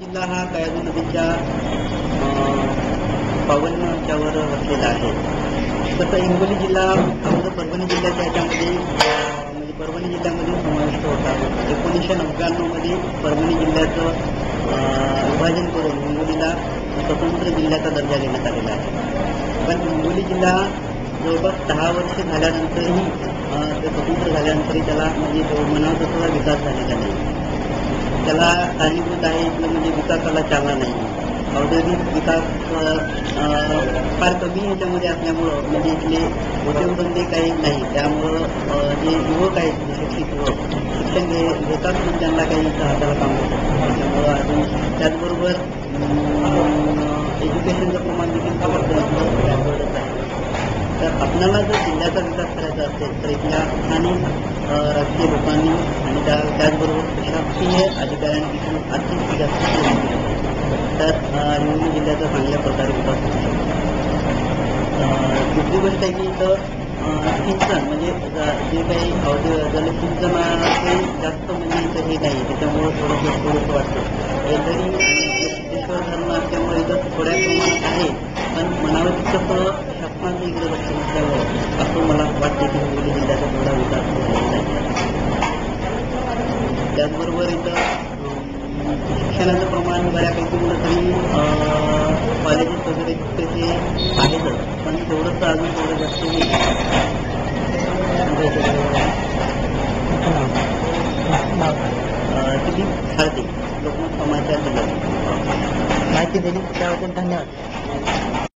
जिल्हा हा कयाधू नदीच्या पावनच्यावर वसलेला आहे. तसं हिंगोली जिल्हा अगोदर परभणी जिल्ह्याच्या याच्यामध्ये म्हणजे परभणी जिल्ह्यामध्ये समाविष्ट होता. 1999 मध्ये परभणी जिल्ह्याचं विभाजन करून हिंगोलीला स्वतंत्र जिल्ह्याचा दर्जा देण्यात आलेला आहे. पण हिंगोली जिल्हा जवळपास 10 वर्ष झाल्यानंतरही ते स्वतंत्र झाल्यानंतरही त्याला म्हणजे जो म्हणावा तसा विकास झालेला नाही. त्याला कारणीभूत आहे इथलं म्हणजे विकासाला चालना नाही. औद्योगिक विकास फार कमी ह्याच्यामध्ये असल्यामुळं म्हणजे इथले उद्योगधंदे काही नाही. त्यामुळं जे युवक आहेत शिक्षित युवक शिक्षण घेतात पण त्यांना काही हाताला काम होतं. त्याच्यामुळं अजून त्याचबरोबर एज्युकेशनचं प्रमाण देखील वाढतच आहे. तर आपल्याला जर जिल्ह्याचा विकास करायचा असेल तर इथल्या स्थानिक राजकीय लोकांनी आणि त्याचबरोबर प्रशासकीय अधिकाऱ्यांनी देखील अतिशय जास्त तर हिंगोली जिल्ह्याचा चांगल्या प्रकारे विकास होऊ शकतो. दुसरी गोष्ट आहे की इथं सिंचन म्हणजे जे काही जलसिंचनाचे जास्त म्हणजे इथं हे नाही. त्याच्यामुळं थोडंसं वाटतं जरी सिद्धेश्वर धरण असल्यामुळे इथं थोड्या प्रमाणात आहे पण म्हणावं तितकं शासनाचं इकडे लक्ष नसल्यामुळं असं मला वाटतं की हिंगोली जिल्ह्याचा थोडा विकास झालेला आहे. त्याचबरोबर इथं शिक्षणाचं प्रमाण बऱ्यापैकी म्हणलं तरी कॉलेजेस वगैरे तसे आहेतच पण तेवढंच अजून थोडं जास्त दिलीप साळते लोकमत समाचार जिल्हा माहिती दिली त्याबद्दल धन्यवाद.